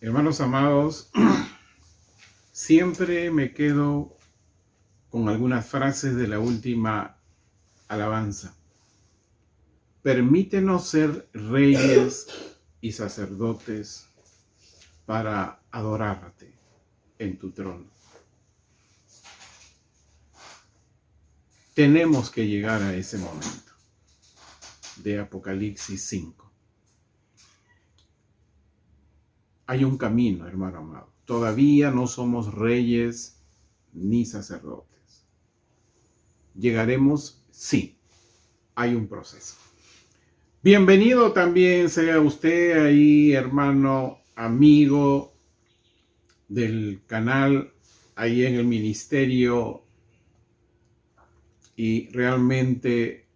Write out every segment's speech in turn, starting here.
Hermanos amados, siempre me quedo con algunas frases de la última alabanza. Permítenos ser reyes y sacerdotes para adorarte en tu trono. Tenemos que llegar a ese momento de Apocalipsis 5. Hay un camino, hermano amado. Todavía no somos reyes ni sacerdotes. ¿Llegaremos? Sí. Hay un proceso. Bienvenido también sea usted ahí, hermano, amigo del canal, ahí en el ministerio. Y realmente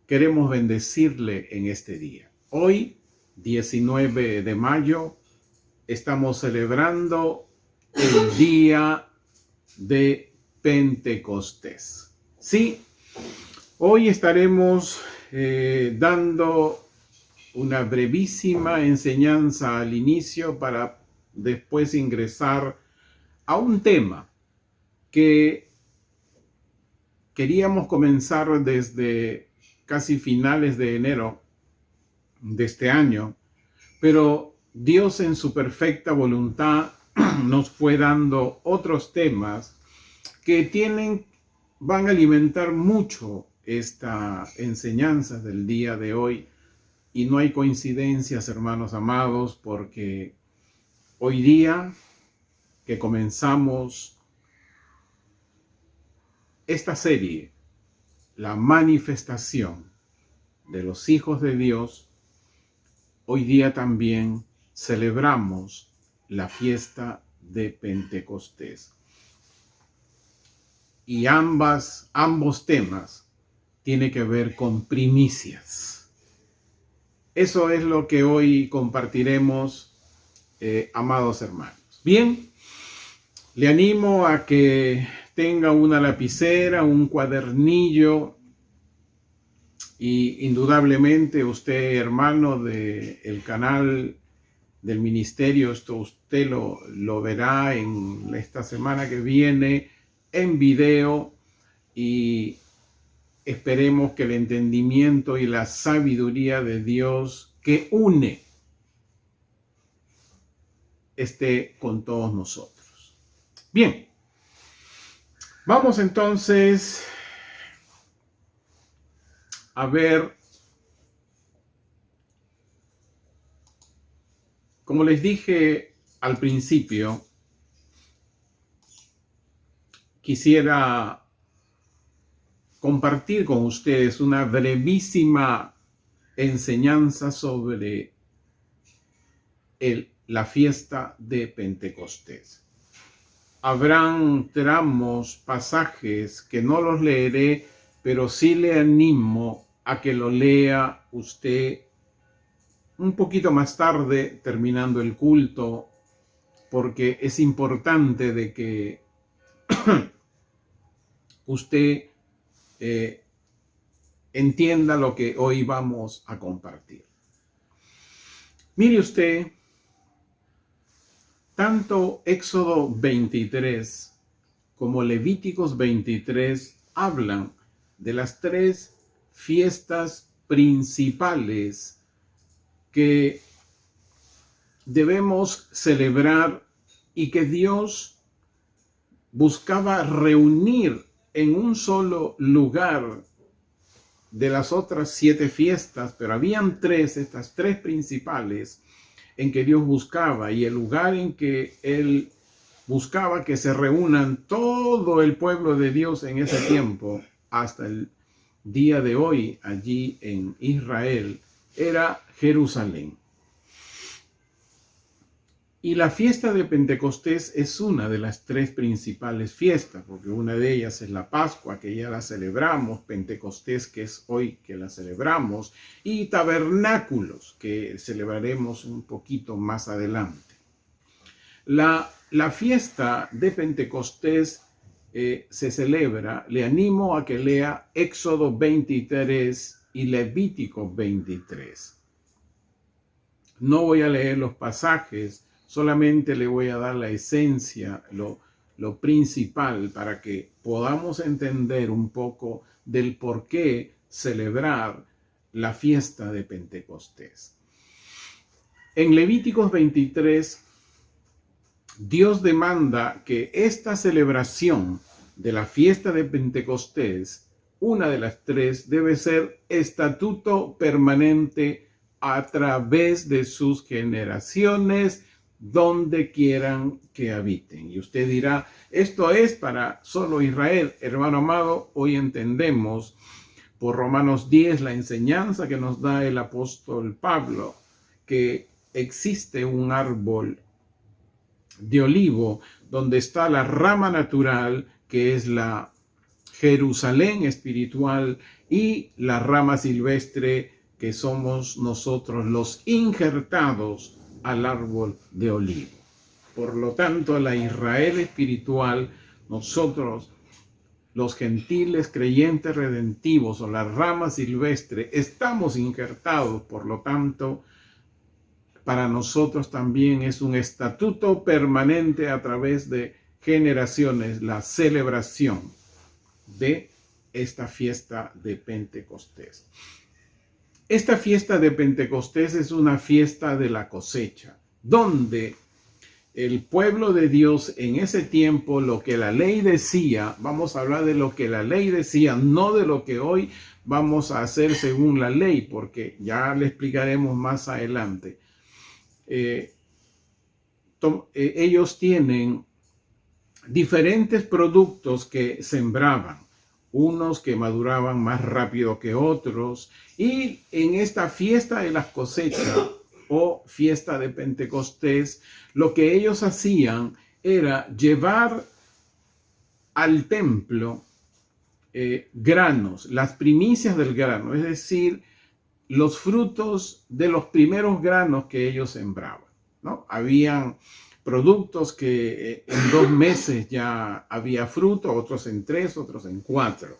queremos bendecirle en este día. Hoy, 19 de mayo, estamos celebrando el día de Pentecostés. Sí, hoy estaremos dando una brevísima enseñanza al inicio para después ingresar a un tema que queríamos comenzar desde casi finales de enero de este año, pero Dios en su perfecta voluntad nos fue dando otros temas que van a alimentar mucho esta enseñanza del día de hoy. Y no hay coincidencias, hermanos amados, porque hoy día que comenzamos esta serie, la manifestación de los hijos de Dios, hoy día también celebramos la fiesta de Pentecostés. Y ambos temas tienen que ver con primicias. Eso es lo que hoy compartiremos, amados hermanos. Bien, le animo a que tenga una lapicera, un cuadernillo, y indudablemente usted, hermano del canal del ministerio, esto usted lo verá en esta semana que viene en video, y esperemos que el entendimiento y la sabiduría de Dios que une esté con todos nosotros. Bien, vamos entonces a ver, como les dije al principio, quisiera compartir con ustedes una brevísima enseñanza sobre la fiesta de Pentecostés. Habrán tramos, pasajes que no los leeré, pero sí le animo a que lo lea usted un poquito más tarde, terminando el culto, porque es importante de que usted entienda lo que hoy vamos a compartir. Mire usted, tanto Éxodo 23 como Levíticos 23 hablan de las tres fiestas principales que debemos celebrar y que Dios buscaba reunir en un solo lugar de las otras 7 fiestas, pero habían estas tres principales en que Dios buscaba, y el lugar en que Él buscaba que se reúnan todo el pueblo de Dios en ese tiempo, hasta el día de hoy, allí en Israel, era Jerusalén. Y la fiesta de Pentecostés es una de las 3 principales fiestas, porque una de ellas es la Pascua, que ya la celebramos, Pentecostés, que es hoy que la celebramos, y Tabernáculos, que celebraremos un poquito más adelante. La fiesta de Pentecostés se celebra, le animo a que lea Éxodo 23 y Levítico 23. No voy a leer los pasajes, Solamente le voy a dar la esencia, lo principal, para que podamos entender un poco del por qué celebrar la fiesta de Pentecostés. En Levíticos 23, Dios demanda que esta celebración de la fiesta de Pentecostés, una de las tres, debe ser estatuto permanente a través de sus generaciones, donde quieran que habiten. Y usted dirá, esto es para solo Israel. Hermano amado, hoy entendemos por Romanos 10 la enseñanza que nos da el apóstol Pablo, que existe un árbol de olivo donde está la rama natural, que es la Jerusalén espiritual, y la rama silvestre, que somos nosotros los injertados al árbol de olivo. Por lo tanto, la Israel espiritual, nosotros, los gentiles creyentes redentivos o la rama silvestre, estamos injertados. Por lo tanto, para nosotros también es un estatuto permanente a través de generaciones la celebración de esta fiesta de Pentecostés. Esta fiesta de Pentecostés es una fiesta de la cosecha, donde el pueblo de Dios en ese tiempo, lo que la ley decía, vamos a hablar de lo que la ley decía, no de lo que hoy vamos a hacer según la ley, porque ya le explicaremos más adelante. Ellos tienen diferentes productos que sembraban, unos que maduraban más rápido que otros, y en esta fiesta de las cosechas o fiesta de Pentecostés, lo que ellos hacían era llevar al templo granos, las primicias del grano, es decir, los frutos de los primeros granos que ellos sembraban, ¿no? Habían productos que en 2 meses ya había fruto, otros en 3, otros en 4.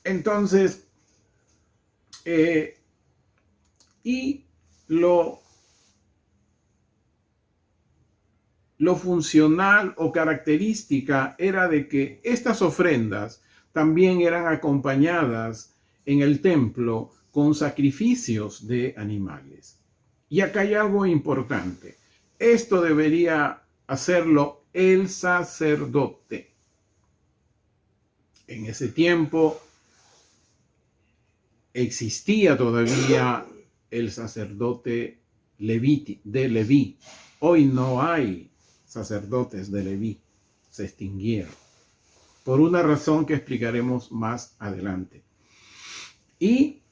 Entonces, y lo funcional o característica era de que estas ofrendas también eran acompañadas en el templo con sacrificios de animales. Y acá hay algo importante. Esto debería hacerlo el sacerdote. En ese tiempo existía todavía el sacerdote de Leví. Hoy no hay sacerdotes de Leví. Se extinguieron. Por una razón que explicaremos más adelante. Y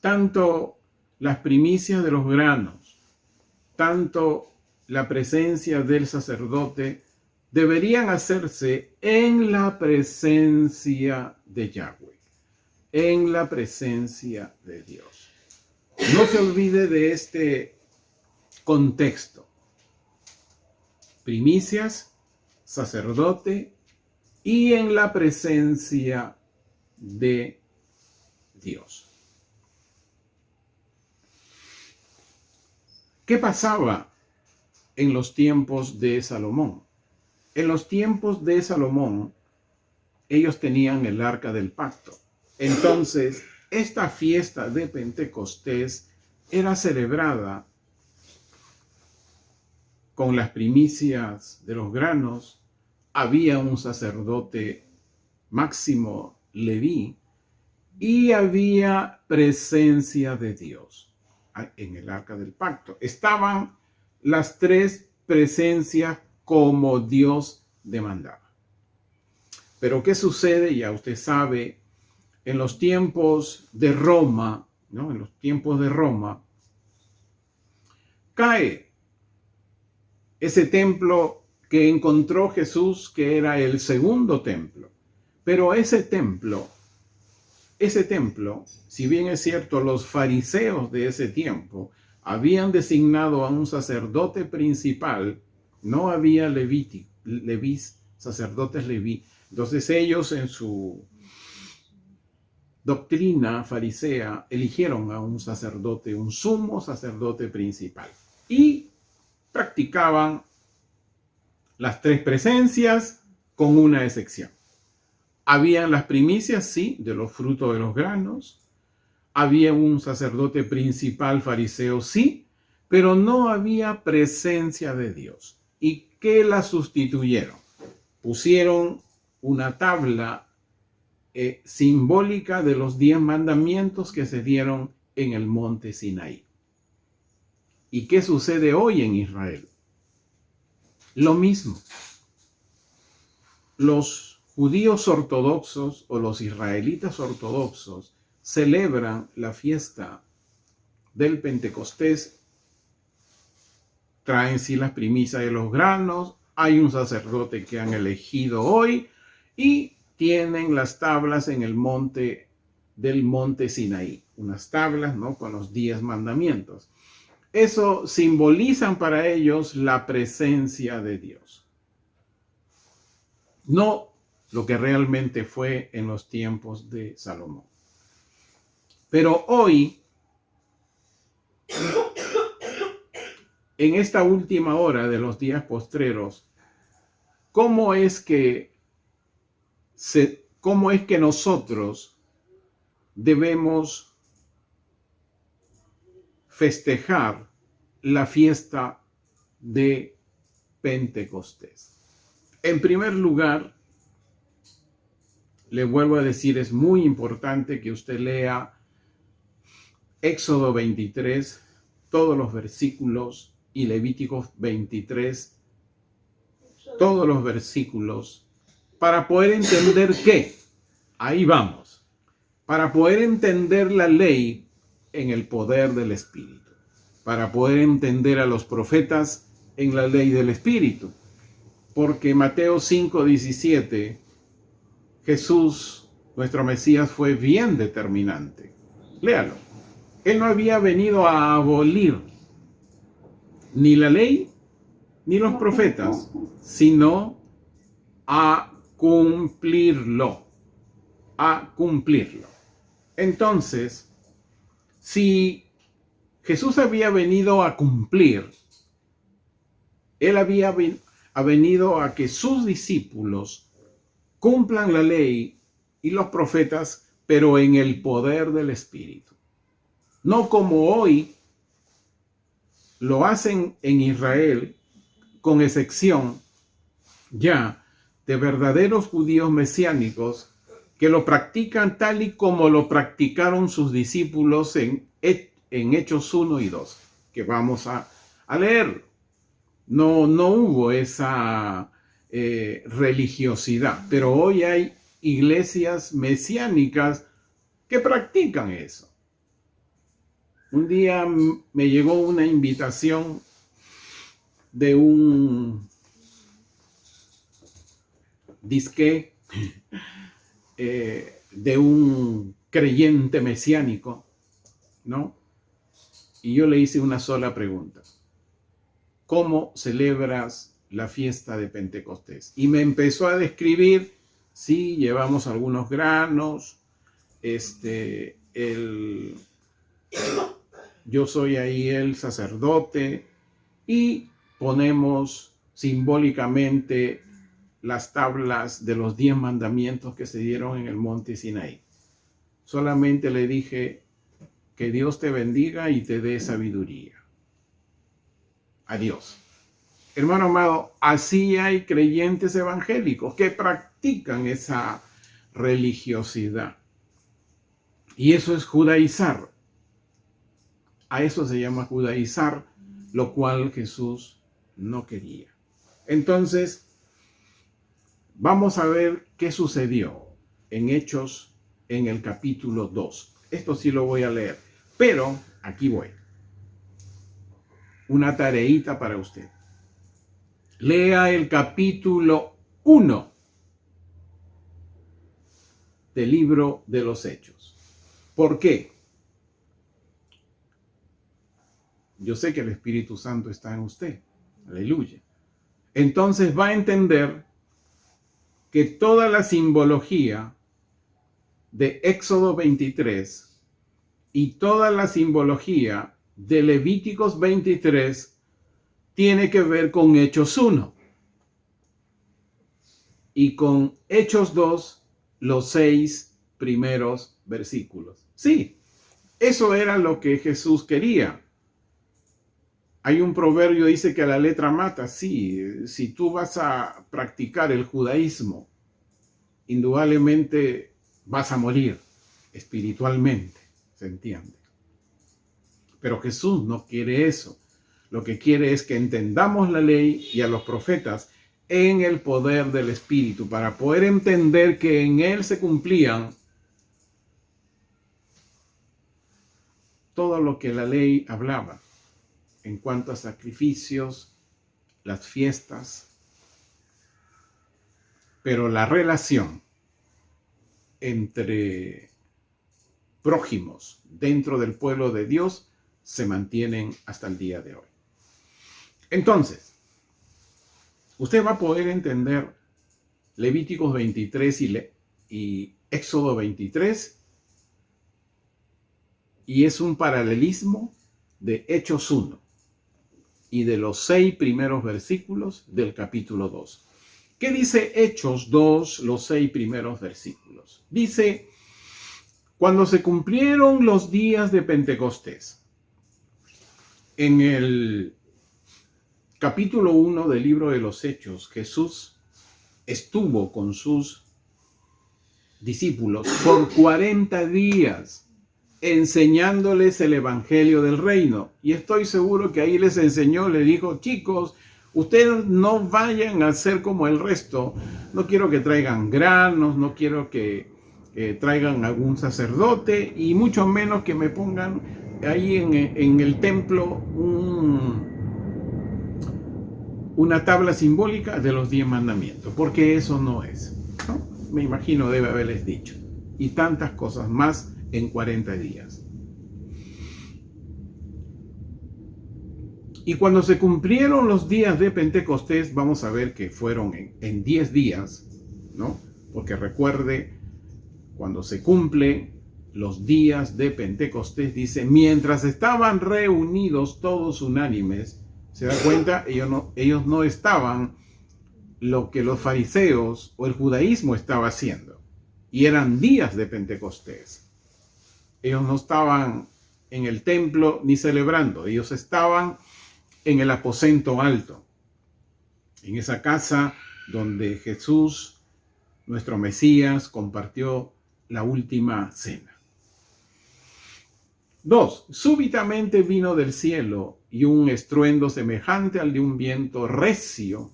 tanto las primicias de los granos, tanto la presencia del sacerdote, deberían hacerse en la presencia de Yahweh, en la presencia de Dios. No se olvide de este contexto. Primicias, sacerdote y en la presencia de Dios. ¿Qué pasaba en los tiempos de Salomón? En los tiempos de Salomón, ellos tenían el arca del pacto. Entonces, esta fiesta de Pentecostés era celebrada con las primicias de los granos. Había un sacerdote máximo Leví y había presencia de Dios en el arca del pacto. Estaban las 3 presencias como Dios demandaba. Pero ¿qué sucede? Ya usted sabe, en los tiempos de Roma, ¿no? En los tiempos de Roma, cae ese templo que encontró Jesús, que era el segundo templo. Pero ese templo, si bien es cierto, los fariseos de ese tiempo habían designado a un sacerdote principal, no había sacerdotes leví. Entonces ellos en su doctrina farisea, eligieron a un sacerdote, un sumo sacerdote principal, y practicaban las tres presencias con una excepción. Habían las primicias, sí, de los frutos de los granos. Había un sacerdote principal fariseo, sí, pero no había presencia de Dios. ¿Y qué la sustituyeron? Pusieron una tabla simbólica de los 10 mandamientos que se dieron en el monte Sinaí. ¿Y qué sucede hoy en Israel? Lo mismo. Los judíos ortodoxos o los israelitas ortodoxos celebran la fiesta del Pentecostés, traen sí las primicias de los granos, hay un sacerdote que han elegido hoy y tienen las tablas en el monte del monte Sinaí, unas tablas, ¿no?, con los 10 mandamientos. Eso simbolizan para ellos la presencia de Dios. No lo que realmente fue en los tiempos de Salomón. Pero hoy, en esta última hora de los días postreros, ¿cómo es que nosotros debemos festejar la fiesta de Pentecostés? En primer lugar, le vuelvo a decir, es muy importante que usted lea Éxodo 23, todos los versículos, y Levítico 23, todos los versículos, para poder entender qué. Ahí vamos. Para poder entender la ley en el poder del Espíritu. Para poder entender a los profetas en la ley del Espíritu. Porque Mateo 5:17, Jesús, nuestro Mesías, fue bien determinante. Léalo. Él no había venido a abolir ni la ley ni los profetas, sino a cumplirlo. A cumplirlo. Entonces, si Jesús había venido a cumplir, Él había venido a que sus discípulos cumplan la ley y los profetas, pero en el poder del Espíritu. No como hoy lo hacen en Israel, con excepción ya de verdaderos judíos mesiánicos que lo practican tal y como lo practicaron sus discípulos en Hechos 1 y 2, que vamos a leer. No hubo esa religiosidad, pero hoy hay iglesias mesiánicas que practican eso. Un día me llegó una invitación de un disque, de un creyente mesiánico, ¿no? Y yo le hice una sola pregunta. ¿Cómo celebras la fiesta de Pentecostés? Y me empezó a describir, sí, llevamos algunos granos, yo soy ahí el sacerdote y ponemos simbólicamente las tablas de los 10 mandamientos que se dieron en el monte Sinaí. Solamente le dije, que Dios te bendiga y te dé sabiduría. Adiós. Hermano amado, así hay creyentes evangélicos que practican esa religiosidad. Y eso es judaizar. A eso se llama judaizar, lo cual Jesús no quería. Entonces, vamos a ver qué sucedió en Hechos en el capítulo 2. Esto sí lo voy a leer, pero aquí voy. Una tareita para usted. Lea el capítulo 1 del libro de los Hechos. ¿Por qué? Yo sé que el Espíritu Santo está en usted. Aleluya. Entonces va a entender que toda la simbología de Éxodo 23 y toda la simbología de Levíticos 23 tiene que ver con Hechos 1 y con Hechos 2, los 6 primeros versículos. Sí, eso era lo que Jesús quería. Hay un proverbio que dice que la letra mata. Sí, si tú vas a practicar el judaísmo, indudablemente vas a morir espiritualmente, ¿se entiende? Pero Jesús no quiere eso. Lo que quiere es que entendamos la ley y a los profetas en el poder del Espíritu, para poder entender que en él se cumplían todo lo que la ley hablaba en cuanto a sacrificios, las fiestas, pero la relación entre prójimos dentro del pueblo de Dios se mantienen hasta el día de hoy. Entonces, usted va a poder entender Levíticos 23 y Éxodo 23, y es un paralelismo de Hechos 1 y de los 6 primeros versículos del capítulo 2. ¿Qué dice Hechos 2, los 6 primeros versículos? Dice: cuando se cumplieron los días de Pentecostés, en el capítulo 1 del libro de los Hechos, Jesús estuvo con sus discípulos por 40 días enseñándoles el evangelio del reino. Y estoy seguro que ahí les enseñó, le dijo: chicos, ustedes no vayan a ser como el resto. No quiero que traigan granos, no quiero que traigan algún sacerdote, y mucho menos que me pongan ahí en el templo una tabla simbólica de los 10 mandamientos, porque eso no es, ¿no? Me imagino debe haberles dicho. Y tantas cosas más en 40 días. Y cuando se cumplieron los días de Pentecostés, vamos a ver que fueron en 10 días, ¿no? Porque recuerde, cuando se cumple los días de Pentecostés, dice: mientras estaban reunidos todos unánimes. ¿Se da cuenta? Ellos no estaban lo que los fariseos o el judaísmo estaba haciendo. Y eran días de Pentecostés. Ellos no estaban en el templo ni celebrando. Ellos estaban en el aposento alto, en esa casa donde Jesús, nuestro Mesías, compartió la última cena. 2. Súbitamente vino del cielo y un estruendo semejante al de un viento recio,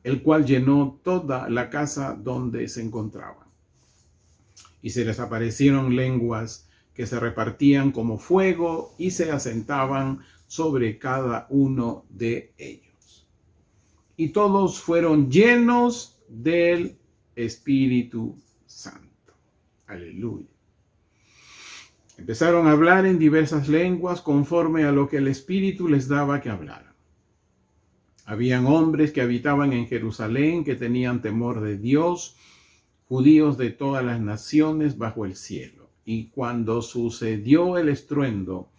el cual llenó toda la casa donde se encontraban. Y se les aparecieron lenguas que se repartían como fuego y se asentaban sobre cada uno de ellos. Y todos fueron llenos del Espíritu Santo. Aleluya. Empezaron a hablar en diversas lenguas conforme a lo que el Espíritu les daba que hablaran. Habían hombres que habitaban en Jerusalén, que tenían temor de Dios, judíos de todas las naciones bajo el cielo. Y cuando sucedió el estruendo,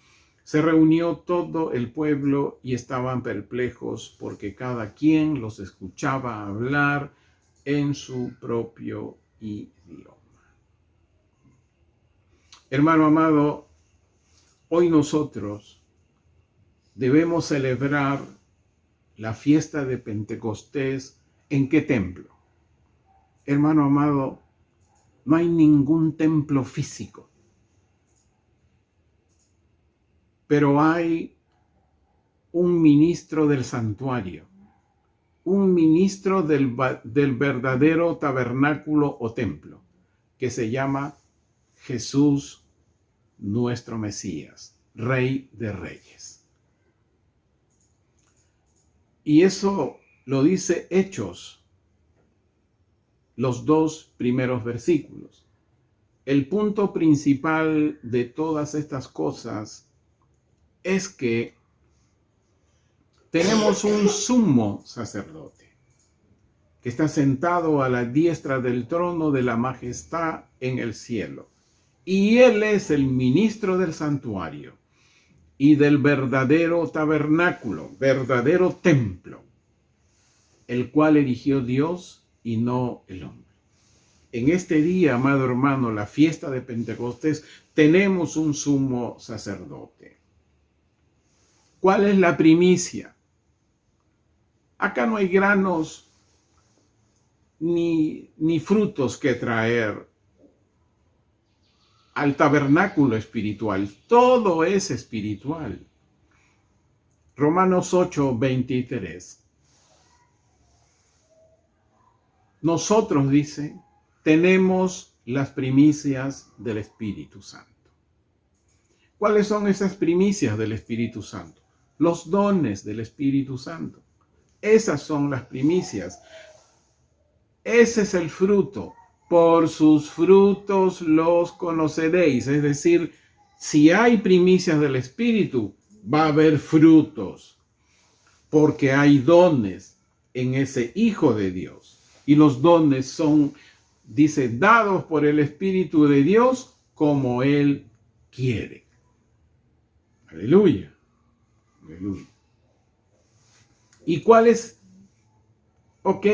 se reunió todo el pueblo y estaban perplejos, porque cada quien los escuchaba hablar en su propio idioma. Hermano amado, hoy nosotros debemos celebrar la fiesta de Pentecostés. ¿En qué templo? Hermano amado, no hay ningún templo físico, pero hay un ministro del santuario, un ministro del verdadero tabernáculo o templo, que se llama Jesús, nuestro Mesías, Rey de Reyes. Y eso lo dice Hechos, los 2 primeros versículos. El punto principal de todas estas cosas es que tenemos un sumo sacerdote, está sentado a la diestra del trono de la majestad en el cielo. Y Él es el ministro del santuario y del verdadero tabernáculo, verdadero templo, el cual erigió Dios y no el hombre. En este día, amado hermano, la fiesta de Pentecostés, tenemos un sumo sacerdote. ¿Cuál es la primicia? Acá no hay granos ni frutos que traer al tabernáculo espiritual. Todo es espiritual. Romanos 8:23. Nosotros, dice, tenemos las primicias del Espíritu Santo. ¿Cuáles son esas primicias del Espíritu Santo? Los dones del Espíritu Santo. Esas son las primicias. Ese es el fruto. Por sus frutos los conoceréis. Es decir, si hay primicias del Espíritu, va a haber frutos. Porque hay dones en ese Hijo de Dios. Y los dones son, dice, dados por el Espíritu de Dios como Él quiere. Aleluya. Aleluya. ¿Y cuáles? Ok.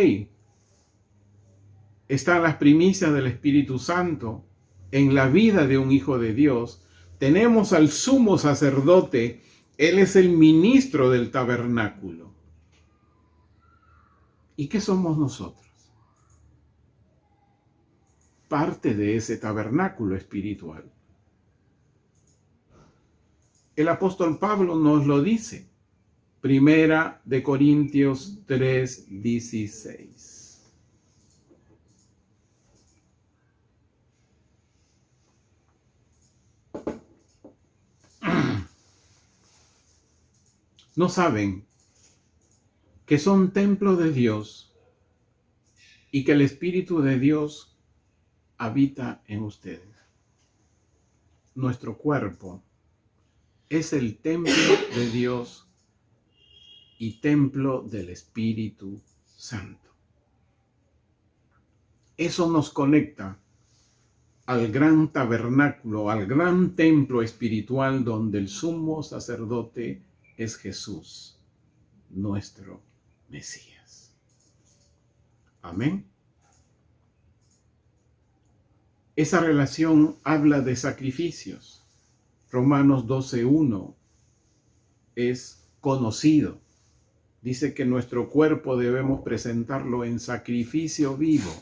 Están las primicias del Espíritu Santo en la vida de un hijo de Dios. Tenemos al sumo sacerdote. Él es el ministro del tabernáculo. ¿Y qué somos nosotros? Parte de ese tabernáculo espiritual. El apóstol Pablo nos lo dice. Primera de Corintios 3:16. ¿No saben que son templo de Dios y que el Espíritu de Dios habita en ustedes? Nuestro cuerpo es el templo de Dios y templo del Espíritu Santo. Eso nos conecta al gran tabernáculo, al gran templo espiritual donde el sumo sacerdote es Jesús, nuestro Mesías. Amén. Esa relación habla de sacrificios. Romanos 12:1 es conocido. Dice que nuestro cuerpo debemos presentarlo en sacrificio vivo.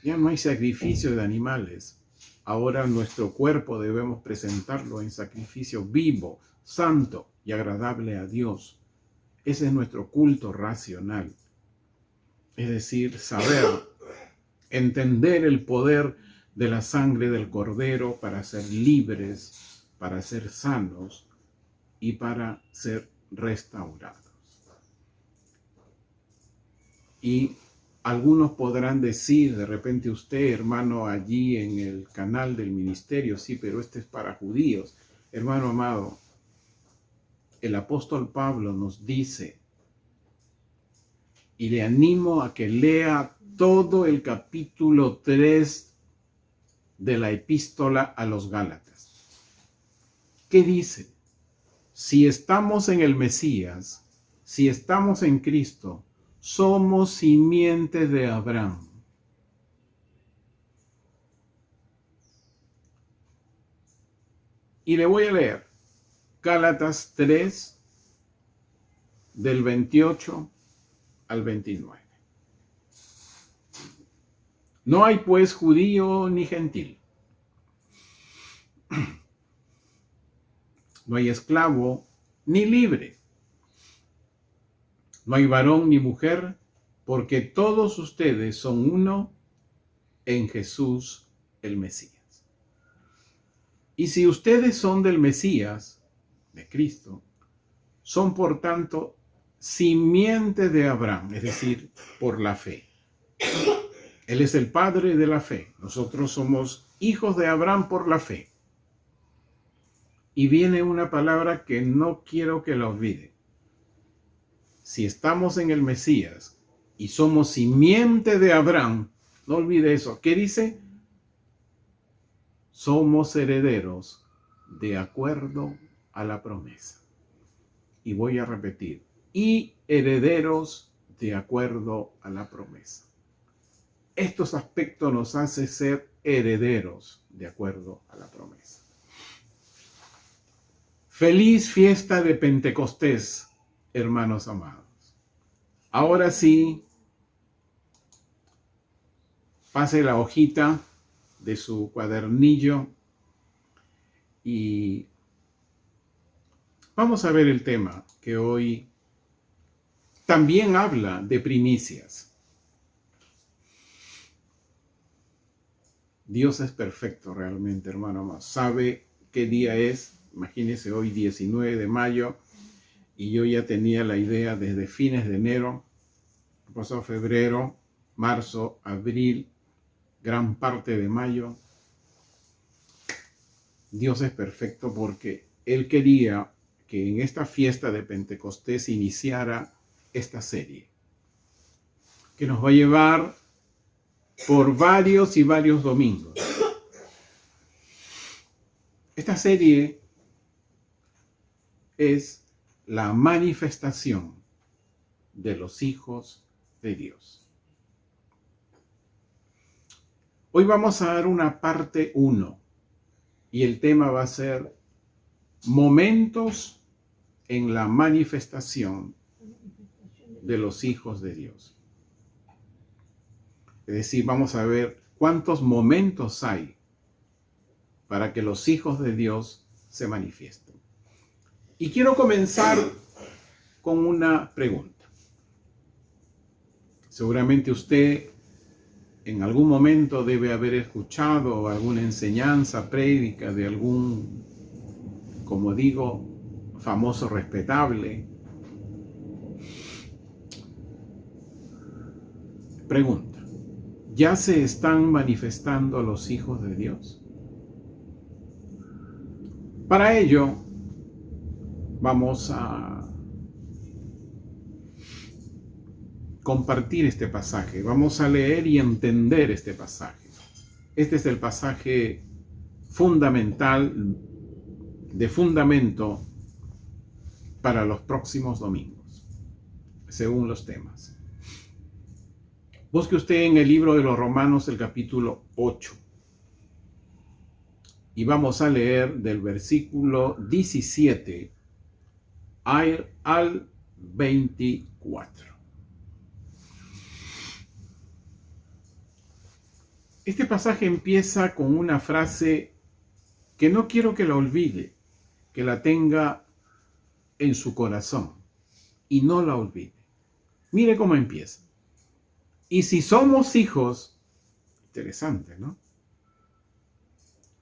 Ya no hay sacrificio de animales. Ahora nuestro cuerpo debemos presentarlo en sacrificio vivo, santo y agradable a Dios. Ese es nuestro culto racional. Es decir, saber, entender el poder de la sangre del Cordero para ser libres, para ser sanos y para ser restaurados. Y algunos podrán decir, de repente usted, hermano, allí en el canal del ministerio, sí, pero este es para judíos. Hermano amado, el apóstol Pablo nos dice, y le animo a que lea todo el capítulo 3 de la epístola a los Gálatas. ¿Qué dice? Si estamos en el Mesías, si estamos en Cristo, somos simiente de Abraham. Y le voy a leer Gálatas 3, del 28 al 29. No hay pues judío ni gentil. No hay esclavo ni libre. No hay varón ni mujer, porque todos ustedes son uno en Jesús el Mesías. Y si ustedes son del Mesías, de Cristo, son por tanto simiente de Abraham, es decir, por la fe. Él es el padre de la fe. Nosotros somos hijos de Abraham por la fe. Y viene una palabra que no quiero que la olvide. Si estamos en el Mesías, y somos simiente de Abraham. No olvide eso. ¿Qué dice? Somos herederos de acuerdo a la promesa. Y voy a repetir. Y herederos de acuerdo a la promesa. Estos aspectos nos hacen ser herederos de acuerdo a la promesa. Feliz fiesta de Pentecostés, hermanos amados. Ahora sí, pase la hojita de su cuadernillo y vamos a ver el tema que hoy también habla de primicias. Dios es perfecto realmente, hermano amado. Sabe qué día es. Imagínense hoy 19 de mayo y yo ya tenía la idea desde fines de enero, pasó febrero, marzo, abril, gran parte de mayo. Dios es perfecto porque Él quería que en esta fiesta de Pentecostés iniciara esta serie, que nos va a llevar por varios y varios domingos. Esta serie es la manifestación de los hijos de Dios. Hoy vamos a dar una parte 1 y el tema va a ser momentos en la manifestación de los hijos de Dios. Es decir, vamos a ver cuántos momentos hay para que los hijos de Dios se manifiesten. Y quiero comenzar con una pregunta. Seguramente usted en algún momento debe haber escuchado alguna enseñanza, prédica de algún, como digo, famoso respetable. Pregunta, ¿ya se están manifestando los hijos de Dios? Para ello, vamos a compartir este pasaje. Vamos a leer y entender este pasaje. Este es el pasaje fundamental, de fundamento para los próximos domingos, según los temas. Busque usted en el libro de los Romanos el capítulo 8. Y vamos a leer del versículo 17 al 24. Este pasaje empieza con una frase que no quiero que la olvide, que la tenga en su corazón y no la olvide. Mire cómo empieza. Y si somos hijos, interesante, ¿no?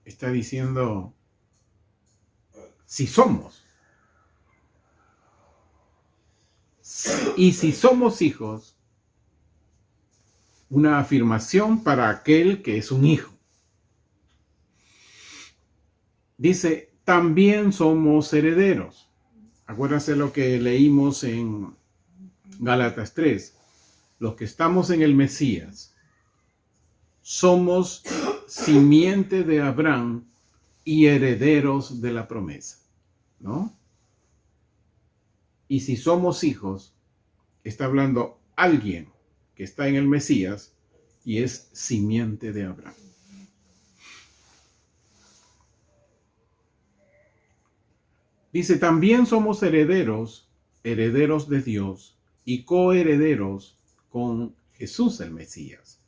Está diciendo, si somos. Y si somos hijos, una afirmación para aquel que es un hijo. Dice, también somos herederos. Acuérdense lo que leímos en Gálatas 3. Los que estamos en el Mesías, somos simiente de Abraham y herederos de la promesa, ¿no? Y si somos hijos, está hablando alguien que está en el Mesías y es simiente de Abraham. Dice, también somos herederos, herederos de Dios y coherederos con Jesús el Mesías.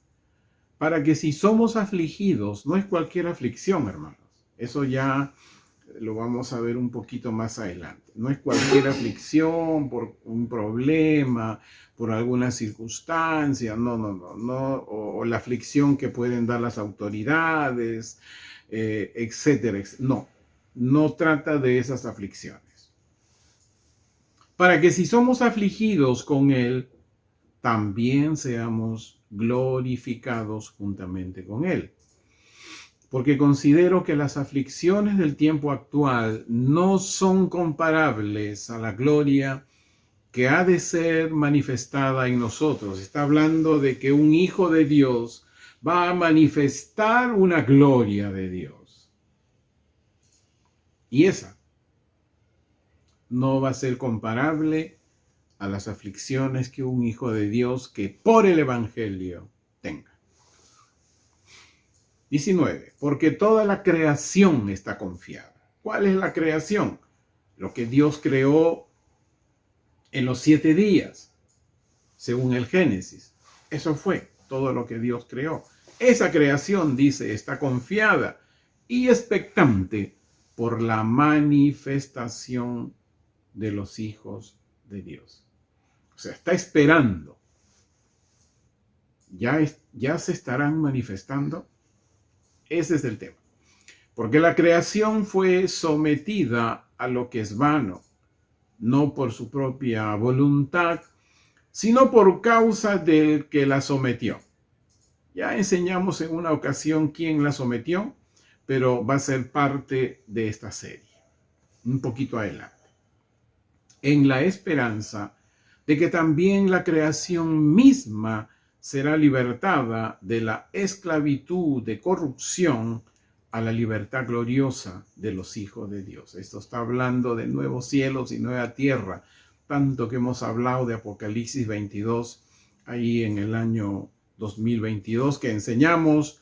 Para que si somos afligidos, no es cualquier aflicción, hermanos. Eso ya lo vamos a ver un poquito más adelante. No es cualquier aflicción por un problema, por alguna circunstancia, no, o la aflicción que pueden dar las autoridades, etcétera. No trata de esas aflicciones. Para que si somos afligidos con Él, también seamos glorificados juntamente con Él. Porque considero que las aflicciones del tiempo actual no son comparables a la gloria que ha de ser manifestada en nosotros. Está hablando de que un hijo de Dios va a manifestar una gloria de Dios. Y esa no va a ser comparable a las aflicciones que un hijo de Dios que por el Evangelio tenga. 19. Porque toda la creación está confiada. ¿Cuál es la creación? Lo que Dios creó en los 7 días, según el Génesis. Eso fue todo lo que Dios creó. Esa creación, dice, está confiada y expectante por la manifestación de los hijos de Dios. O sea, está esperando. ¿Ya se estarán manifestando? Ese es el tema. Porque la creación fue sometida a lo que es vano, no por su propia voluntad, sino por causa del que la sometió. Ya enseñamos en una ocasión quién la sometió, pero va a ser parte de esta serie, un poquito adelante. En la esperanza de que también la creación misma será libertada de la esclavitud de corrupción a la libertad gloriosa de los hijos de Dios. Esto está hablando de nuevos cielos y nueva tierra, tanto que hemos hablado de Apocalipsis 22, ahí en el año 2022, que enseñamos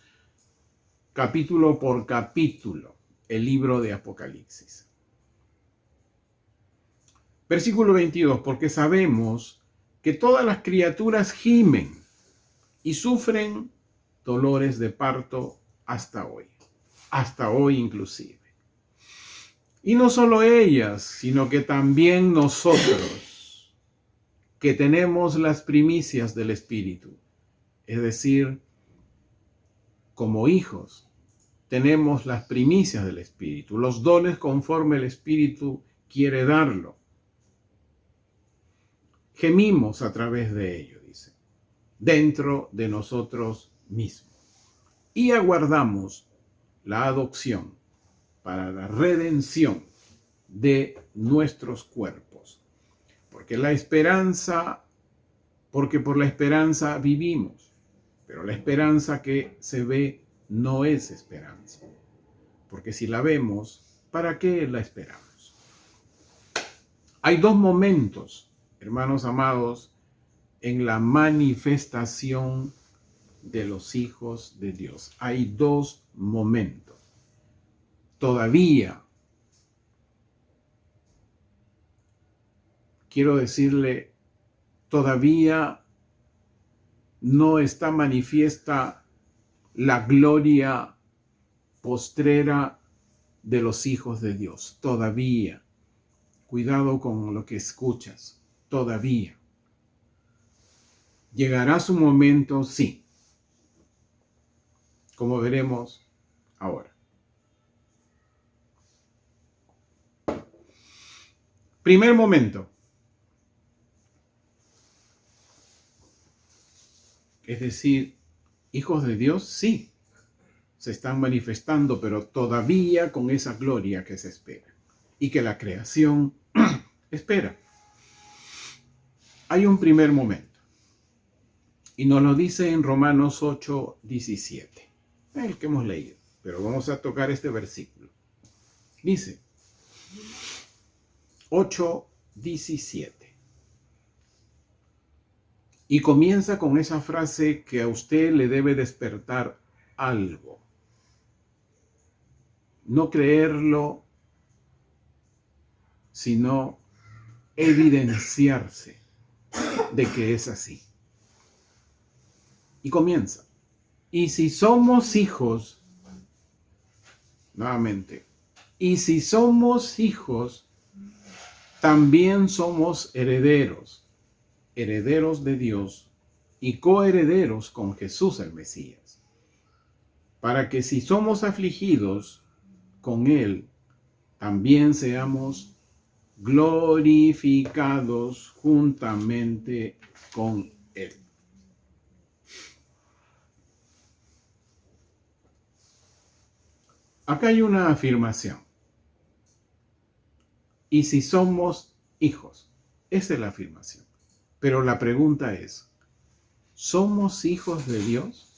capítulo por capítulo el libro de Apocalipsis. Versículo 22, porque sabemos que todas las criaturas gimen y sufren dolores de parto hasta hoy inclusive. Y no solo ellas, sino que también nosotros, que tenemos las primicias del Espíritu, es decir, como hijos, tenemos las primicias del Espíritu, los dones conforme el Espíritu quiere darlo. Gemimos a través de ello, dice, dentro de nosotros mismos. Y aguardamos la adopción para la redención de nuestros cuerpos. Porque por la esperanza vivimos. Pero la esperanza que se ve no es esperanza. Porque si la vemos, ¿para qué la esperamos? Hay 2 momentos, hermanos amados, en la manifestación de los hijos de Dios. Hay 2 momentos. Todavía, quiero decirle, todavía no está manifiesta la gloria postrera de los hijos de Dios. Todavía. Cuidado con lo que escuchas. Todavía. ¿Llegará su momento? Sí. Como veremos ahora. Primer momento. Es decir, hijos de Dios, sí, se están manifestando, pero todavía con esa gloria que se espera y que la creación espera. Hay un primer momento y nos lo dice en Romanos 8:17, el que hemos leído, pero vamos a tocar este versículo. Dice 8:17 y comienza con esa frase que a usted le debe despertar algo. No creerlo, sino evidenciarse de que es así. Y comienza. Y si somos hijos, nuevamente, y si somos hijos, también somos herederos, herederos de Dios y coherederos con Jesús el Mesías, para que si somos afligidos con Él, también seamos glorificados juntamente con Él. Acá hay una afirmación. Y si somos hijos, Esa es la afirmación. Pero la pregunta es, ¿somos hijos de Dios?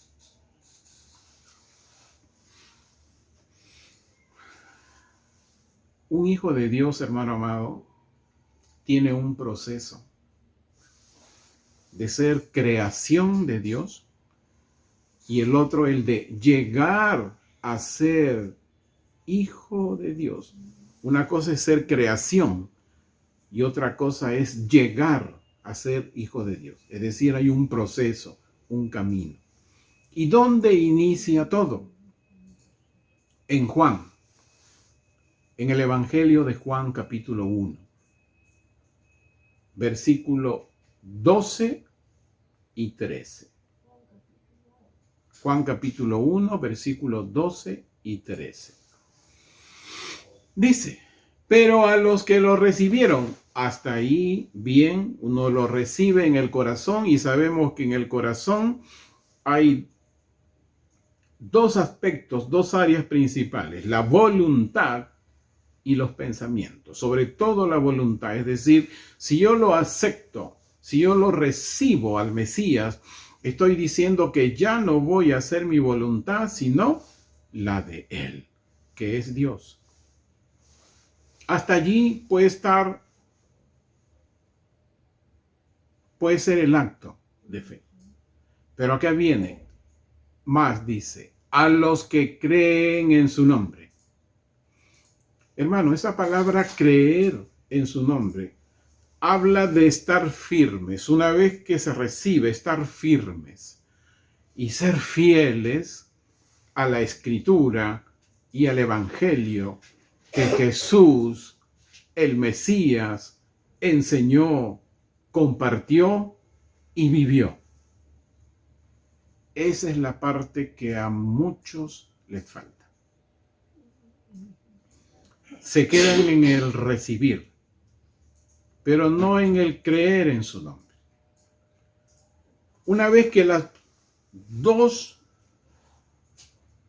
Un hijo de Dios, hermano amado, tiene un proceso de ser creación de Dios y el otro el de llegar a ser hijo de Dios. Una cosa es ser creación y otra cosa es llegar a ser hijo de Dios. Es decir, hay un proceso, un camino. ¿Y dónde inicia todo? En Juan, en el Evangelio de Juan capítulo 1, versículo 12 y 13. Juan capítulo 1, versículos 12 y 13. Dice, pero a los que lo recibieron, hasta ahí bien, uno lo recibe en el corazón y sabemos que en el corazón hay dos aspectos, dos áreas principales, la voluntad y los pensamientos, sobre todo la voluntad. Es decir, si yo lo acepto, si yo lo recibo al Mesías, estoy diciendo que ya no voy a hacer mi voluntad, sino la de Él, que es Dios. Hasta allí puede ser el acto de fe. Pero acá viene más, dice, a los que creen en su nombre. Hermano, esa palabra creer en su nombre habla de estar firmes. Una vez que se recibe, estar firmes y ser fieles a la Escritura y al Evangelio que Jesús, el Mesías, enseñó, compartió y vivió. Esa es la parte que a muchos les falta. Se quedan en el recibir, pero no en el creer en su nombre. Una vez que las dos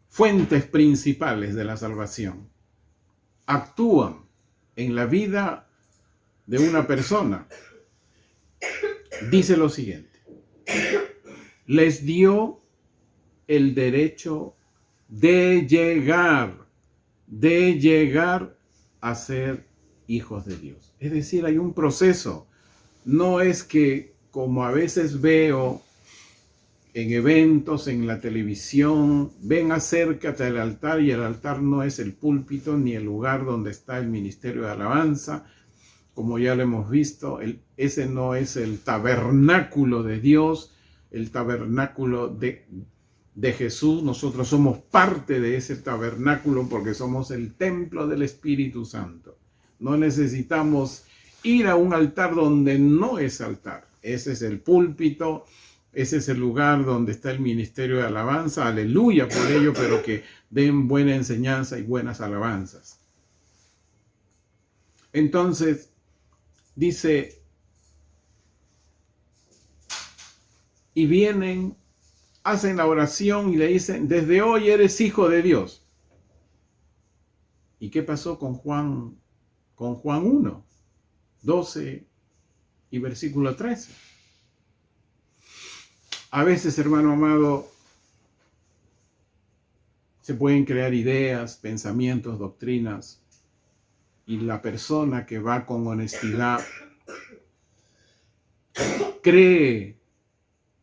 fuentes principales de la salvación actúan en la vida de una persona, dice lo siguiente: les dio el derecho de llegar a ser hijos de Dios. Es decir, hay un proceso. No es que, como a veces veo en eventos, en la televisión, ven, acércate al altar, y el altar no es el púlpito ni el lugar donde está el ministerio de alabanza, como ya lo hemos visto. Ese no es el tabernáculo de Dios, el tabernáculo de Jesús. Nosotros somos parte de ese tabernáculo porque somos el templo del Espíritu Santo. No necesitamos ir a un altar donde no es altar. Ese es el púlpito, ese es el lugar donde está el ministerio de alabanza. Aleluya por ello, pero que den buena enseñanza y buenas alabanzas. Entonces, dice, y vienen, hacen la oración y le dicen, desde hoy eres hijo de Dios. ¿Y qué pasó con Juan 1, 12 y versículo 13? A veces, hermano amado, se pueden crear ideas, pensamientos, doctrinas, y la persona que va con honestidad cree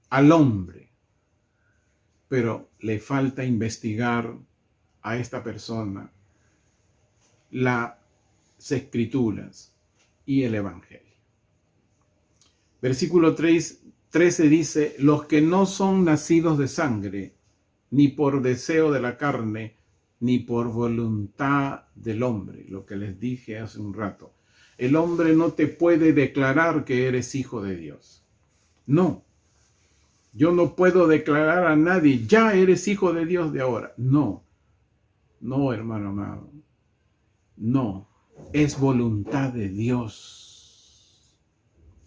al hombre, pero le falta investigar a esta persona las Escrituras y el Evangelio. Versículo 13 dice, los que no son nacidos de sangre, ni por deseo de la carne, ni por voluntad del hombre, lo que les dije hace un rato. El hombre no te puede declarar que eres hijo de Dios. No. Yo no puedo declarar a nadie, ya eres hijo de Dios de ahora. No. No, hermano amado. No. Es voluntad de Dios.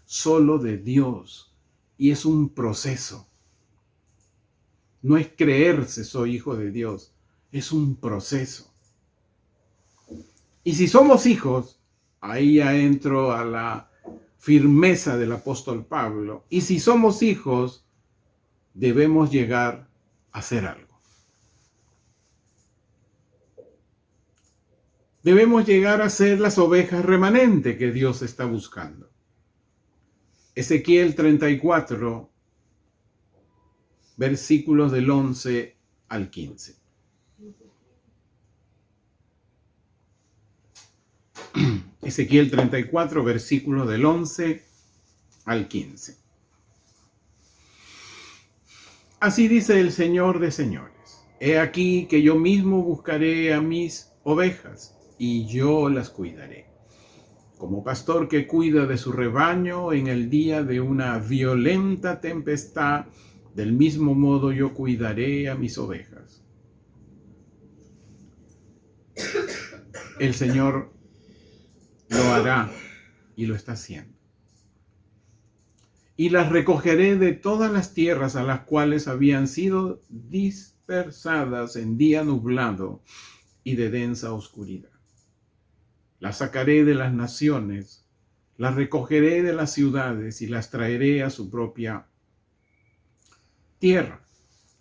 Solo de Dios. Y es un proceso. No es creerse soy hijo de Dios. Es un proceso. Y si somos hijos, ahí ya entro a la firmeza del apóstol Pablo. Y si somos hijos, debemos llegar a hacer algo. Debemos llegar a ser las ovejas remanentes que Dios está buscando. Ezequiel 34, versículos del 11 al 15. Ezequiel 34, versículos del 11 al 15. Así dice el Señor de señores: he aquí que yo mismo buscaré a mis ovejas, y yo las cuidaré. Como pastor que cuida de su rebaño en el día de una violenta tempestad, del mismo modo yo cuidaré a mis ovejas. El Señor lo hará y lo está haciendo. Y las recogeré de todas las tierras a las cuales habían sido dispersadas en día nublado y de densa oscuridad. Las sacaré de las naciones, las recogeré de las ciudades y las traeré a su propia tierra.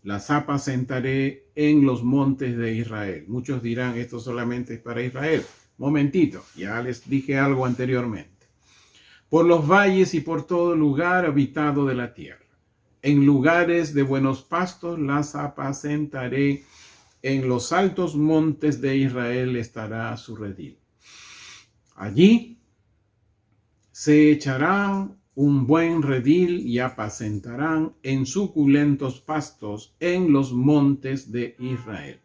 Las apacentaré en los montes de Israel. Muchos dirán, esto solamente es para Israel. Momentito, ya les dije algo anteriormente. Por los valles y por todo lugar habitado de la tierra. En lugares de buenos pastos las apacentaré. En los altos montes de Israel estará su redil. Allí se echarán un buen redil y apacentarán en suculentos pastos en los montes de Israel.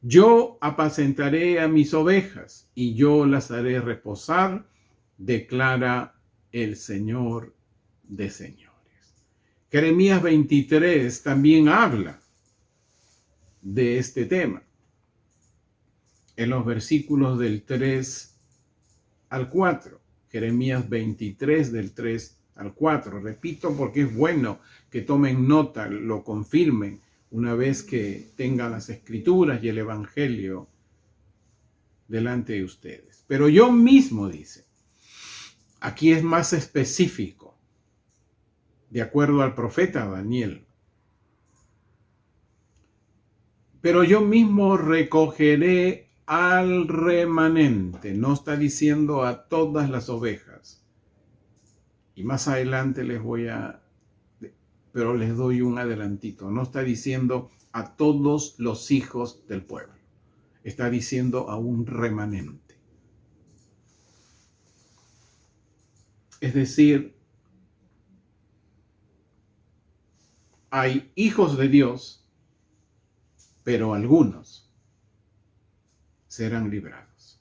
Yo apacentaré a mis ovejas y yo las haré reposar, declara el Señor de señores. Jeremías 23 también habla de este tema. En los versículos del 3 al 4. Jeremías 23 del 3 al 4. Repito porque es bueno que tomen nota, lo confirmen una vez que tengan las escrituras y el evangelio delante de ustedes. Pero yo mismo, dice, aquí es más específico, de acuerdo al profeta Daniel. Pero yo mismo recogeré al remanente, no está diciendo a todas las ovejas. Y más adelante pero les doy un adelantito. No está diciendo a todos los hijos del pueblo. Está diciendo a un remanente. Es decir, hay hijos de Dios, pero algunos serán librados.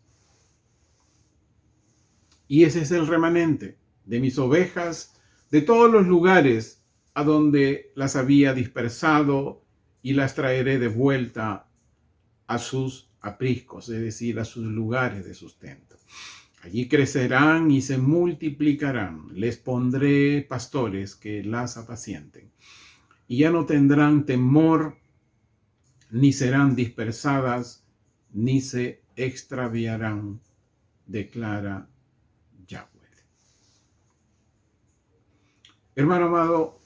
Y ese es el remanente de mis ovejas, de todos los lugares a donde las había dispersado, y las traeré de vuelta a sus apriscos, es decir, a sus lugares de sustento. Allí crecerán y se multiplicarán. Les pondré pastores que las apacienten. Y ya no tendrán temor, ni serán dispersadas, ni se extraviarán, declara Yahweh. Hermano amado,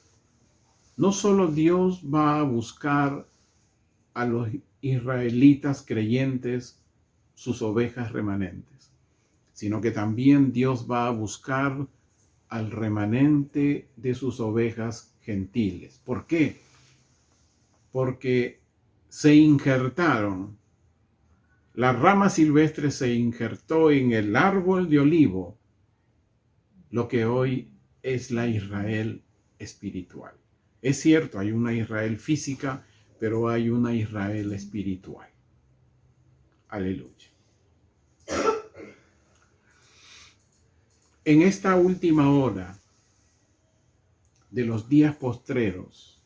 no solo Dios va a buscar a los israelitas creyentes, sus ovejas remanentes, sino que también Dios va a buscar al remanente de sus ovejas gentiles. ¿Por qué? Porque se injertaron, la rama silvestre se injertó en el árbol de olivo, lo que hoy es la Israel espiritual. Es cierto, hay una Israel física, pero hay una Israel espiritual. Aleluya. En esta última hora de los días postreros,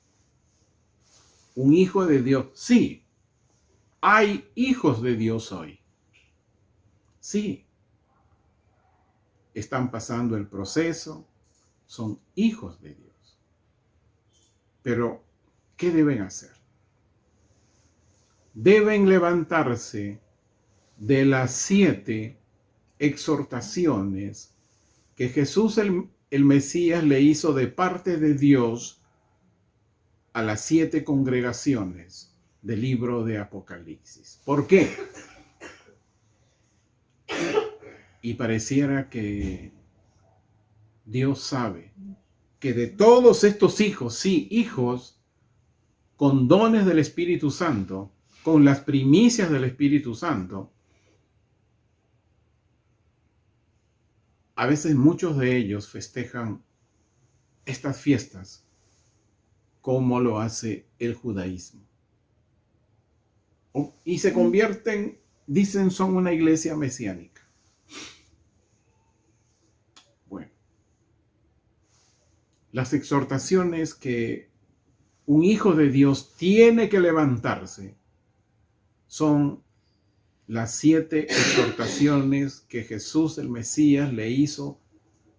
un hijo de Dios, sí, hay hijos de Dios hoy. Sí, están pasando el proceso, son hijos de Dios. Pero, ¿qué deben hacer? Deben levantarse de las 7 exhortaciones que Jesús el Mesías le hizo de parte de Dios a las 7 congregaciones del libro de Apocalipsis. ¿Por qué? Y pareciera que Dios sabe que de todos estos hijos, sí, hijos con dones del Espíritu Santo, con las primicias del Espíritu Santo, a veces muchos de ellos festejan estas fiestas como lo hace el judaísmo. Y se convierten, dicen, son una iglesia mesiánica. Bueno, las exhortaciones que un hijo de Dios tiene que levantarse son las 7 exhortaciones que Jesús el Mesías le hizo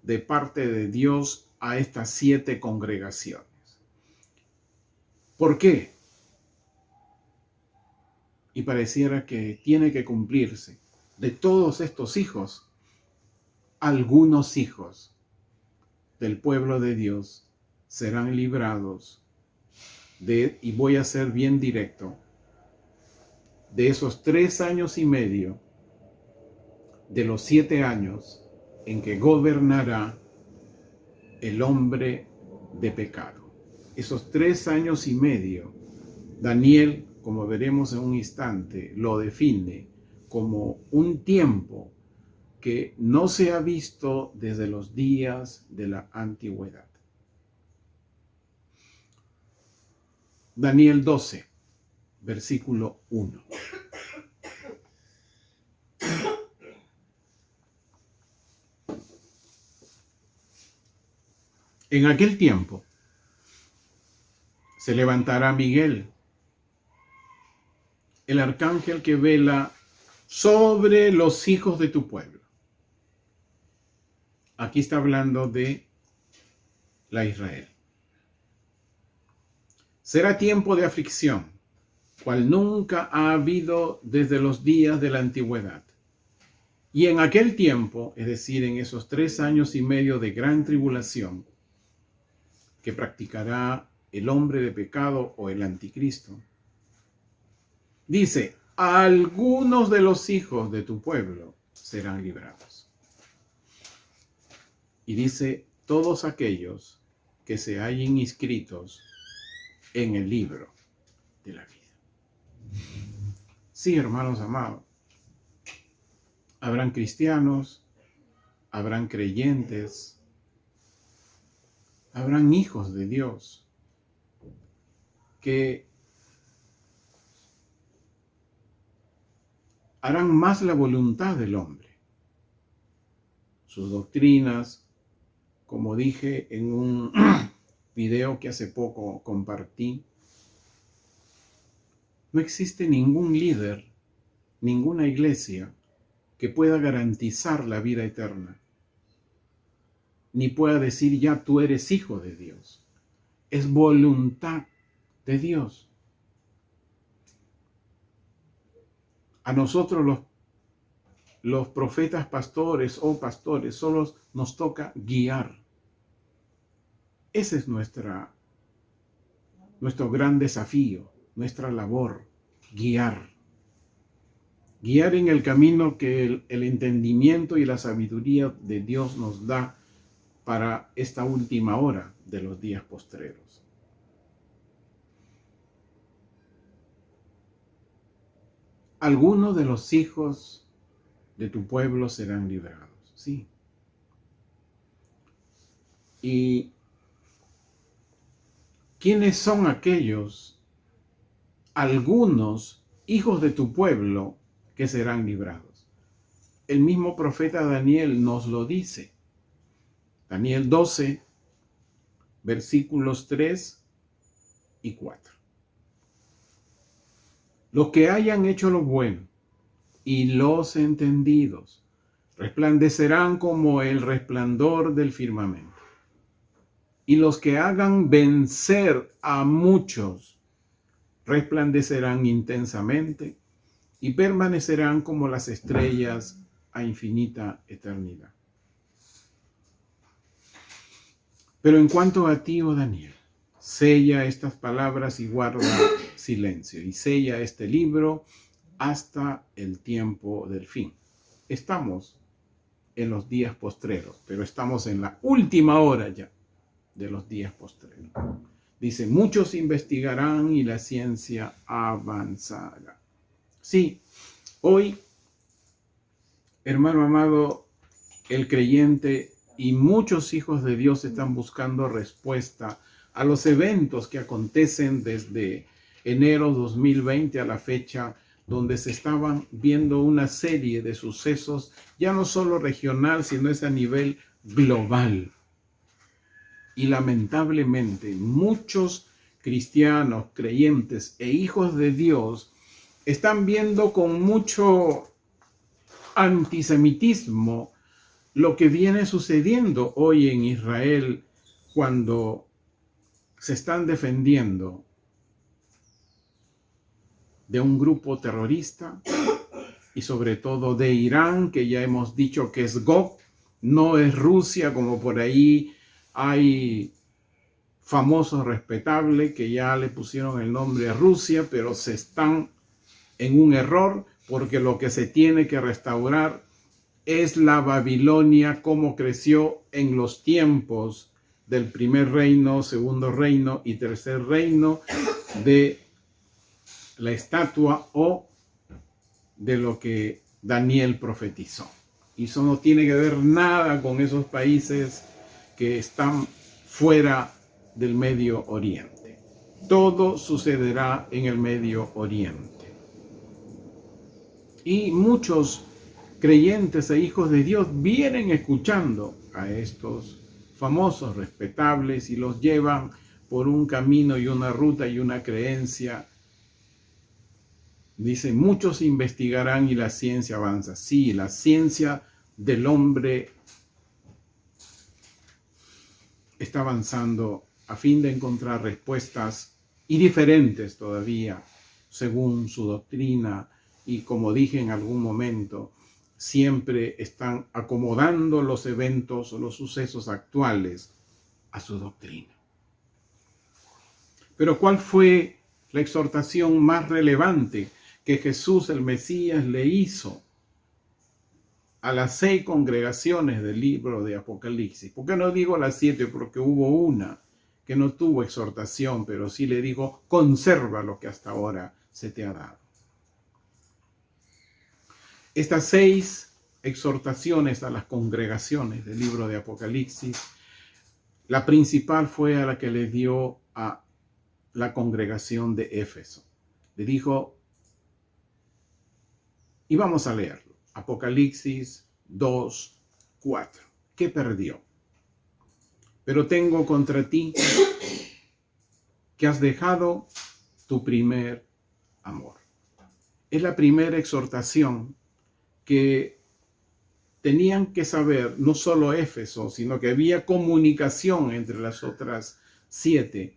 de parte de Dios a estas 7 congregaciones. ¿Por qué? Y pareciera que tiene que cumplirse. De todos estos hijos, algunos hijos del pueblo de Dios serán librados de, y voy a ser bien directo, de esos 3 años y medio, de los 7 años en que gobernará el hombre de pecado. Esos 3 años y medio, Daniel, como veremos en un instante, lo define como un tiempo que no se ha visto desde los días de la antigüedad. Daniel 12, versículo 1. En aquel tiempo se levantará Miguel, el arcángel que vela sobre los hijos de tu pueblo. Aquí está hablando de la Israel. Será tiempo de aflicción, cual nunca ha habido desde los días de la antigüedad. Y en aquel tiempo, es decir, en esos 3 años y medio de gran tribulación que practicará el hombre de pecado o el anticristo, dice, algunos de los hijos de tu pueblo serán librados. Y dice, todos aquellos que se hallen inscritos en el libro de la vida. Sí, hermanos amados, habrán cristianos, habrán creyentes, habrán hijos de Dios que harán más la voluntad del hombre. Sus doctrinas, como dije en un video que hace poco compartí, no existe ningún líder, ninguna iglesia que pueda garantizar la vida eterna, ni pueda decir ya tú eres hijo de Dios. Es voluntad de Dios. A nosotros los profetas pastores o pastores solo nos toca guiar. Ese es nuestro gran desafío, nuestra labor, guiar. Guiar en el camino que el entendimiento y la sabiduría de Dios nos da para esta última hora de los días postreros. Algunos de los hijos de tu pueblo serán librados, sí. ¿Y quiénes son aquellos, algunos hijos de tu pueblo que serán librados? El mismo profeta Daniel nos lo dice. Daniel 12, versículos 3 y 4. Los que hayan hecho lo bueno y los entendidos resplandecerán como el resplandor del firmamento. Y los que hagan vencer a muchos resplandecerán intensamente y permanecerán como las estrellas a infinita eternidad. Pero en cuanto a ti, oh Daniel, sella estas palabras y guarda silencio, y sella este libro hasta el tiempo del fin. Estamos en los días postreros, pero estamos en la última hora ya de los días postreros. Dice, muchos investigarán y la ciencia avanzará. Sí, hoy, hermano amado, el creyente y muchos hijos de Dios están buscando respuesta a los eventos que acontecen desde enero 2020 a la fecha, donde se estaban viendo una serie de sucesos, ya no solo regional, sino es a nivel global. Y lamentablemente muchos cristianos, creyentes e hijos de Dios están viendo con mucho antisemitismo lo que viene sucediendo hoy en Israel cuando se están defendiendo de un grupo terrorista y sobre todo de Irán, que ya hemos dicho que es Gog, no es Rusia como por ahí hay famosos respetables que ya le pusieron el nombre a Rusia, pero se están en un error porque lo que se tiene que restaurar es la Babilonia como creció en los tiempos del primer reino, segundo reino y tercer reino de la estatua o de lo que Daniel profetizó. Y eso no tiene que ver nada con esos países que están fuera del Medio Oriente. Todo sucederá en el Medio Oriente. Y muchos creyentes e hijos de Dios vienen escuchando a estos famosos, respetables, y los llevan por un camino y una ruta y una creencia. Dice, muchos investigarán y la ciencia avanza. Sí, la ciencia del hombre está avanzando a fin de encontrar respuestas y diferentes todavía según su doctrina, y como dije en algún momento, siempre están acomodando los eventos o los sucesos actuales a su doctrina. Pero ¿cuál fue la exhortación más relevante que Jesús el Mesías le hizo a las 6 congregaciones del libro de Apocalipsis? ¿Por qué no digo las 7? Porque hubo una que no tuvo exhortación, pero sí le dijo, conserva lo que hasta ahora se te ha dado. Estas 6 exhortaciones a las congregaciones del libro de Apocalipsis, la principal fue a la que le dio a la congregación de Éfeso. Le dijo, y vamos a leerlo, Apocalipsis 2:4. ¿Qué perdió? Pero tengo contra ti que has dejado tu primer amor. Es la primera exhortación que tenían que saber, no solo Éfeso, sino que había comunicación entre las otras 7.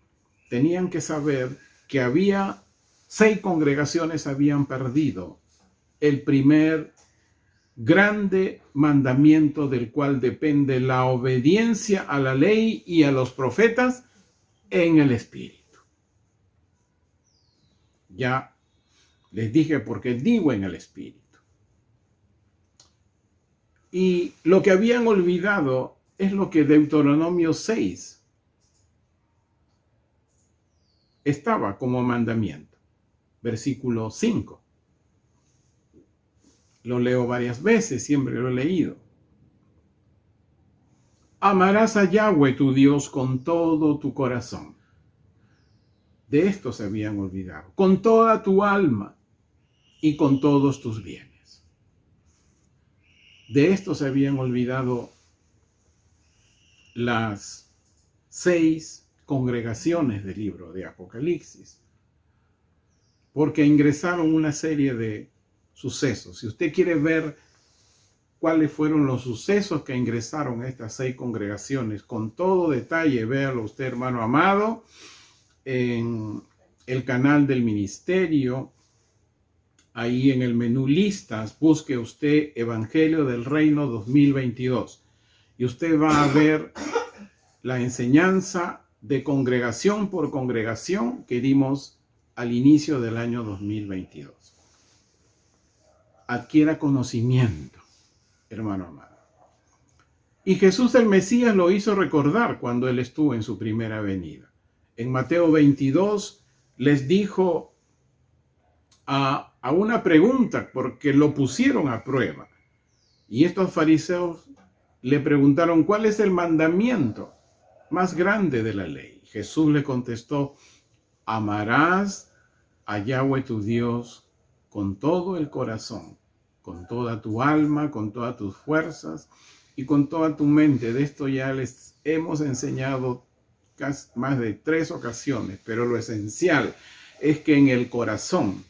Tenían que saber que había 6 congregaciones habían perdido el primer grande mandamiento del cual depende la obediencia a la ley y a los profetas en el Espíritu. Ya les dije por qué digo en el Espíritu. Y lo que habían olvidado es lo que Deuteronomio 6 estaba como mandamiento. Versículo 5. Lo leo varias veces, siempre lo he leído. Amarás a Yahweh tu Dios con todo tu corazón. De esto se habían olvidado. Con toda tu alma y con todos tus bienes. De esto se habían olvidado las 6 congregaciones del libro de Apocalipsis. Porque ingresaron una serie de sucesos. Si usted quiere ver cuáles fueron los sucesos que ingresaron a estas 6 congregaciones con todo detalle, véalo usted, hermano amado, en el canal del ministerio, ahí en el menú listas, busque usted Evangelio del Reino 2022 y usted va a ver la enseñanza de congregación por congregación que dimos al inicio del año 2022. Adquiera conocimiento, hermano amado. Y Jesús el Mesías lo hizo recordar cuando él estuvo en su primera venida. En Mateo 22 les dijo a una pregunta, porque lo pusieron a prueba. Y estos fariseos le preguntaron, ¿cuál es el mandamiento más grande de la ley? Jesús le contestó, amarás a Yahweh tu Dios con todo el corazón, con toda tu alma, con todas tus fuerzas y con toda tu mente. De esto ya les hemos enseñado más de 3 ocasiones, pero lo esencial es que en el corazón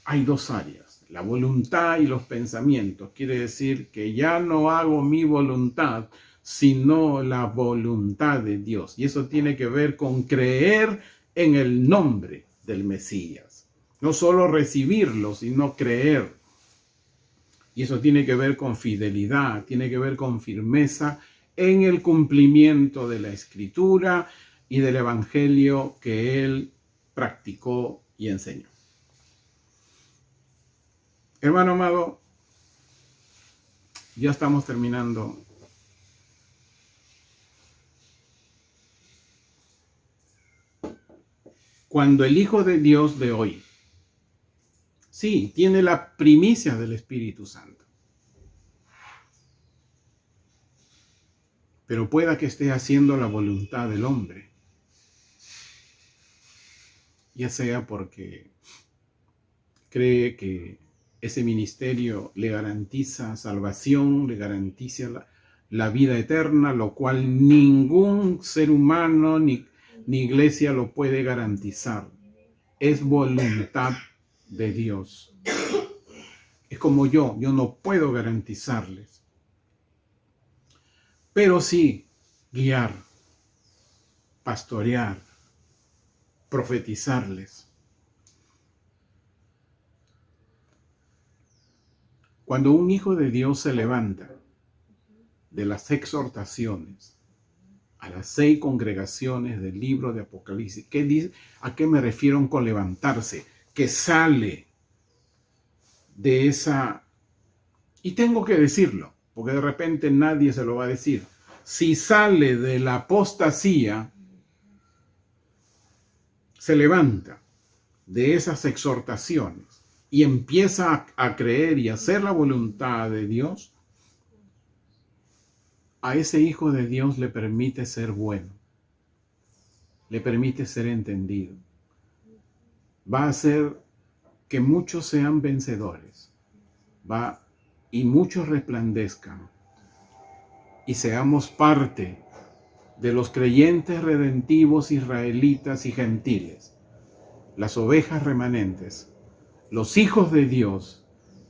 hay 2 áreas, la voluntad y los pensamientos. Quiere decir que ya no hago mi voluntad, sino la voluntad de Dios. Y eso tiene que ver con creer en el nombre del Mesías. No solo recibirlo, sino creer. Y eso tiene que ver con fidelidad, tiene que ver con firmeza en el cumplimiento de la Escritura y del Evangelio que él practicó y enseñó. Hermano amado, ya estamos terminando. Cuando el Hijo de Dios de hoy, sí, tiene la primicia del Espíritu Santo, pero pueda que esté haciendo la voluntad del hombre, ya sea porque cree que ese ministerio le garantiza salvación, le garantiza la vida eterna, lo cual ningún ser humano ni iglesia lo puede garantizar. Es voluntad de Dios. Es como yo no puedo garantizarles, pero sí guiar, pastorear, profetizarles. Cuando un hijo de Dios se levanta de las exhortaciones a las 6 congregaciones del libro de Apocalipsis, ¿qué dice? ¿A qué me refiero con levantarse? Que sale de esa... Y tengo que decirlo, porque de repente nadie se lo va a decir. Si sale de la apostasía, se levanta de esas exhortaciones y empieza a creer y a hacer la voluntad de Dios, a ese hijo de Dios le permite ser bueno, le permite ser entendido. Va a hacer que muchos sean vencedores, y muchos resplandezcan, y seamos parte de los creyentes redentivos israelitas y gentiles, las ovejas remanentes, los hijos de Dios,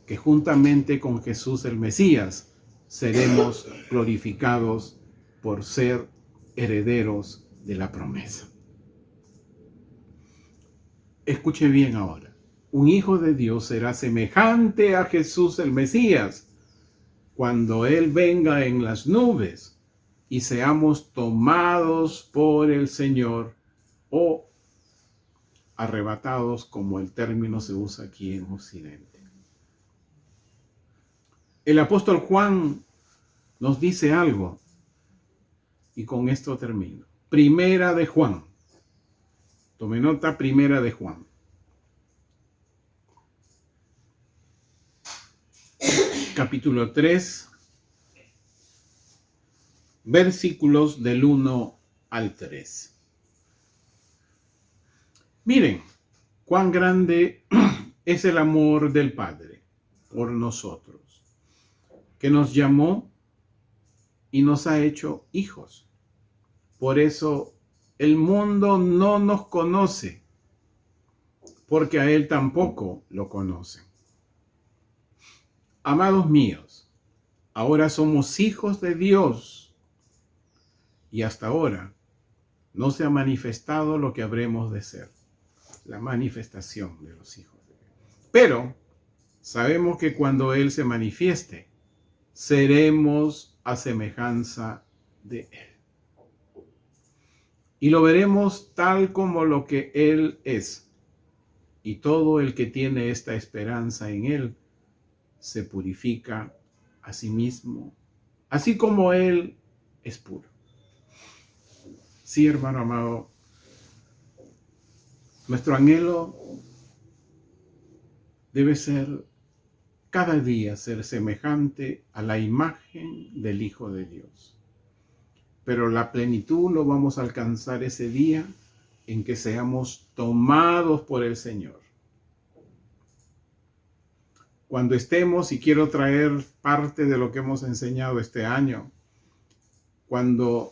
que juntamente con Jesús el Mesías seremos glorificados por ser herederos de la promesa. Escuche bien ahora. Un hijo de Dios será semejante a Jesús el Mesías cuando Él venga en las nubes y seamos tomados por el Señor o arrebatados, como el término se usa aquí en Occidente. El apóstol Juan nos dice algo, y con esto termino. Primera de Juan. Tome nota, Primera de Juan. Capítulo 3, versículos del 1 al 3. Miren, cuán grande es el amor del Padre por nosotros, que nos llamó y nos ha hecho hijos. Por eso el mundo no nos conoce, porque a Él tampoco lo conocen. Amados míos, ahora somos hijos de Dios, y hasta ahora no se ha manifestado lo que habremos de ser, la manifestación de los hijos de Dios. Pero sabemos que cuando Él se manifieste, seremos a semejanza de Él. y lo veremos tal como lo que Él es. Y todo el que tiene esta esperanza en Él se purifica a sí mismo, así como Él es puro. Sí, hermano amado, nuestro anhelo debe ser cada día ser semejante a la imagen del Hijo de Dios. Pero la plenitud lo vamos a alcanzar ese día en que seamos tomados por el Señor. Cuando estemos, y quiero traer parte de lo que hemos enseñado este año, cuando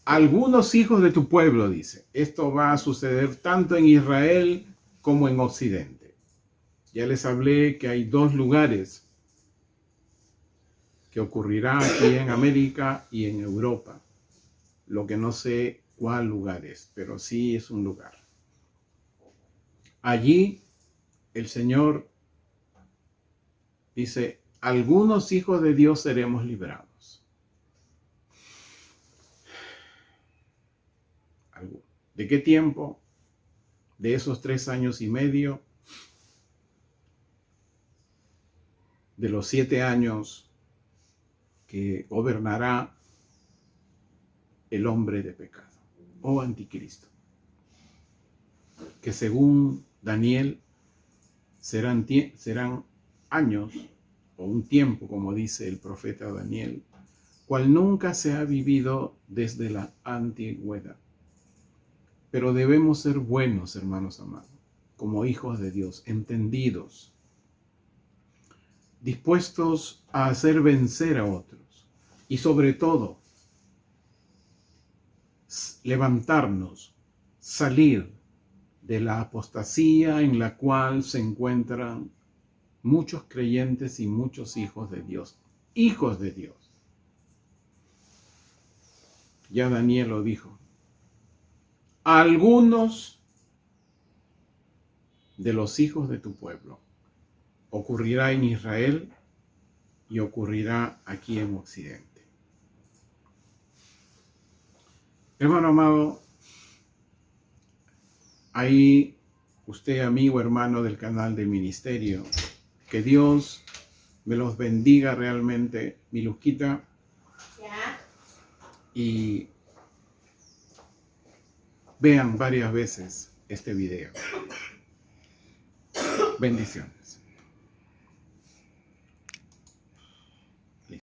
algunos hijos de tu pueblo, dice, esto va a suceder tanto en Israel como en Occidente. Ya les hablé que hay 2 lugares que ocurrirá aquí en América y en Europa. Lo que no sé cuál lugar es, pero sí es un lugar. Allí el Señor dice, algunos hijos de Dios seremos librados. ¿De qué tiempo? De esos 3 años y medio, de los 7 años que gobernará el hombre de pecado, o anticristo, que según Daniel serán años, o un tiempo, como dice el profeta Daniel, cual nunca se ha vivido desde la antigüedad. Pero debemos ser buenos, hermanos amados, como hijos de Dios, entendidos, dispuestos a hacer vencer a otros y sobre todo levantarnos, salir de la apostasía en la cual se encuentran muchos creyentes y muchos hijos de Dios. Hijos de Dios. Ya Daniel lo dijo. Algunos de los hijos de tu pueblo. Ocurrirá en Israel y ocurrirá aquí en Occidente. Hermano amado, ahí usted, amigo, hermano del canal de ministerio, que Dios me los bendiga realmente, mi Luzquita. Y vean varias veces este video. Bendiciones.